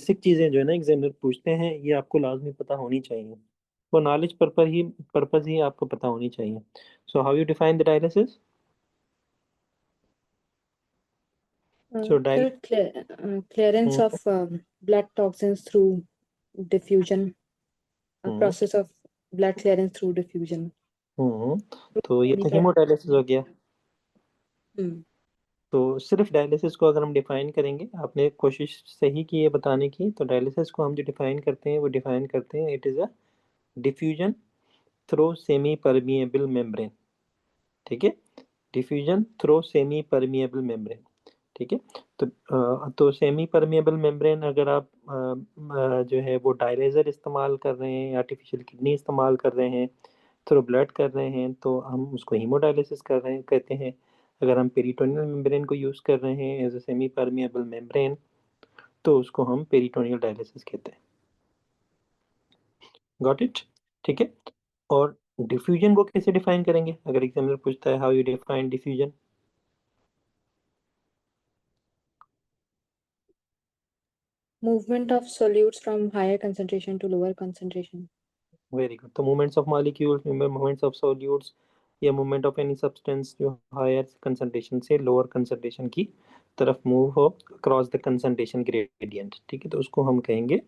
Basic चीजें जो है ना एग्जामिनर पूछते हैं, ये आपको लाजमी पता होनी चाहिए। वो नॉलेज पर्पज ही आपको पता होनी चाहिए। So how you define the dialysis? So dial Sir, clearance of blood toxins through diffusion, a hmm process of blood clearance through diffusion. हम्म तो ये Body तो product. हीमोडायलिसिस हो गया। Hmm. तो सिर्फ डायलिसिस को अगर हम डिफाइन करेंगे, आपने कोशिश सही की है बताने की, तो डायलिसिस को हम जो डिफाइन करते हैं वो डिफाइन करते हैं, it is a diffusion through semi permeable membrane. ठीक है, diffusion through semi permeable membrane. ठीक है। तो सेमी परमिएबल मेम्ब्रेन अगर आप जो है वो डायलेजर इस्तेमाल कर रहे हैं, आर्टिफिशियल किडनी इस्तेमाल कर रहे हैं, थ्रू ब्लड कर रहे हैं, तो हम उसको हीमोडायलिसिस कर रहे हैं कहते हैं। अगर हम पेरिटोनियल मेम्ब्रेन को यूज़ कर रहे हैं as a semi permeable membrane, तो उसको हम पेरिटोनियल डायलिसिस कहते हैं। Got it? ठीक है। और डिफ्यूजन को कैसे डिफाइन करेंगे, अगर एग्जामिनर पूछता है how you define diffusion? Movement of solutes from higher concentration to lower concentration. Very good. तो movements of molecules, movements of solutes, या मूवमेंट ऑफ एनी सब्सटेंस जो हायर कंसंट्रेशन से लोअर कंसंट्रेशन की तरफ मूव हो cross the concentration gradient. ठीक है, तो उसको हम कहेंगे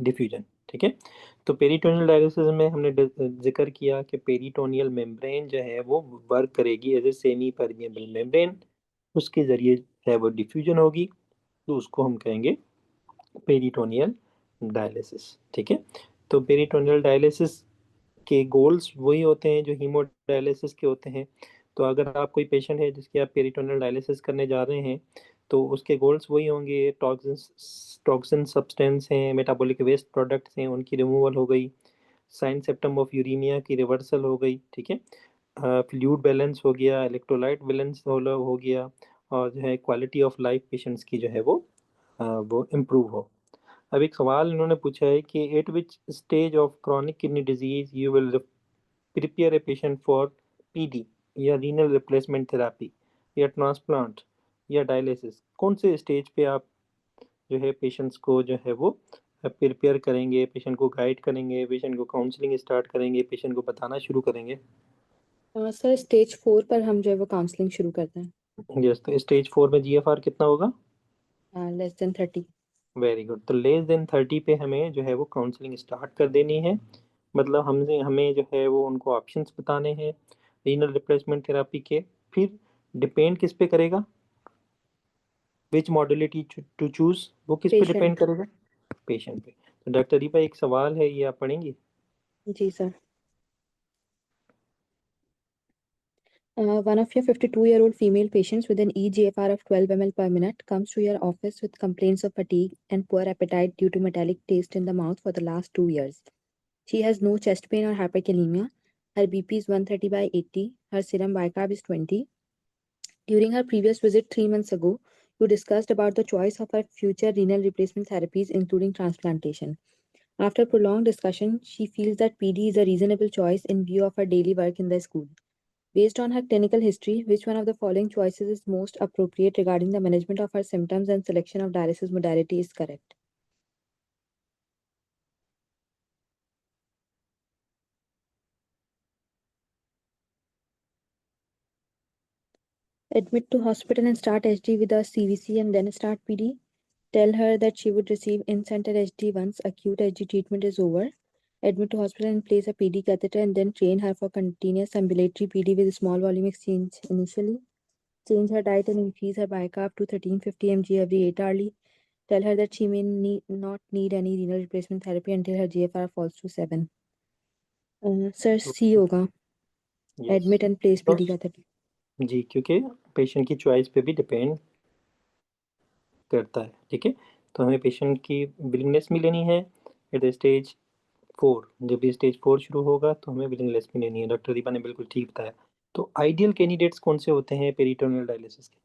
डिफ्यूजन। ठीक है। तो पेरिटोनियल डायलिसिस में हमने जिक्र किया कि पेरिटोनियल मेम्ब्रेन जो है वो वर्क करेगी as a semi permeable membrane, उसके जरिए है वो डिफ्यूजन होगी, तो उसको हम कहेंगे पेरिटोनियल डायलिसिस। ठीक है। तो पेरिटोनियल डायलिसिस के गोल्स वही होते हैं जो हीमोडायलिसिस के होते हैं। तो अगर आप कोई पेशेंट है जिसकी आप पेरिटोनियल डायलिसिस करने जा रहे हैं, तो उसके गोल्स वही होंगे, टॉक्सिन सब्सटेंस हैं, मेटाबॉलिक वेस्ट प्रोडक्ट्स हैं, उनकी रिमूवल हो गई, साइन सिम्टम ऑफ यूरीमिया की रिवर्सल हो गई। ठीक है। फ्लूइड बैलेंस हो गया, इलेक्ट्रोलाइट बैलेंस हो गया, और जो है क्वालिटी ऑफ लाइफ पेशेंट्स की जो है वो इम्प्रूव हो। अब एक सवाल इन्होंने पूछा है कि eight which stage of chronic kidney disease you will prepare a patient for PD, या रीनल रिप्लेसमेंट थेरापी, या ट्रांसप्लांट, या डायलिसिस? कौन से स्टेज पे आप जो है पेशेंट्स को जो है वो प्रिपेयर करेंगे, पेशेंट को गाइड करेंगे, पेशेंट को काउंसलिंग स्टार्ट करेंगे, पेशेंट को बताना शुरू करेंगे? सर स्टेज 4 पर हम जो है वो काउंसलिंग शुरू करते हैं। यस, तो स्टेज 4 में जीएफआर कितना होगा? Less than 30। Very good. तो लेस देन 30 पे हमें जो है वो काउंसलिंग स्टार्ट कर देनी है। मतलब हमें जो है वो उनको ऑप्शंस बताने हैं रीनल रिप्लेसमेंट थेरापी के। फिर डिपेंड किस पे करेगा, विच मॉडलिटी टू चूज, वो किस पे डिपेंड पेशेंट। करेगा? पेशेंट पे। तो डॉक्टर दीपा, एक सवाल है, ये आप पढ़ेंगी? जी sir. One of your 52-year-old female patients with an eGFR of 12 ml per minute comes to your office with complaints of fatigue and poor appetite due to metallic taste in the mouth for the last 2 years. She has no chest pain or hyperkalemia. Her BP is 130 by 80. Her serum bicarb is 20. During her previous visit 3 months ago, you discussed about the choice of her future renal replacement therapies, including transplantation. After prolonged discussion, she feels that PD is a reasonable choice in view of her daily work in the school. Based on her clinical history, which one of the following choices is most appropriate regarding the management of her symptoms and selection of dialysis modality is correct? Admit to hospital and start HD with a CVC and then start PD. Tell her that she would receive in-center HD once acute HD treatment is over. Admit to hospital and place a PD catheter and then train her for continuous ambulatory PD with small volume exchange initially. Change her diet and increase her bicarb to 1350 mg every 8 hourly. Tell her that she may not need any renal replacement therapy until her GFR falls to 7. Sir, C होगा. Yes. Admit and place PD catheter. जी, क्योंकि patient की choice पे भी depend करता है। ठीक है। तो हमें पेशेंट की विलिंगनेस भी लेनी है एट द स्टेज 4। जब भी स्टेज 4 शुरू होगा तो हमें विलिंगनेस भी लेनी है। डॉक्टर दीपा ने बिल्कुल ठीक बताया। तो आइडियल कैंडिडेट्स कौन से होते हैं पेरिटोनियल डायलिसिस के?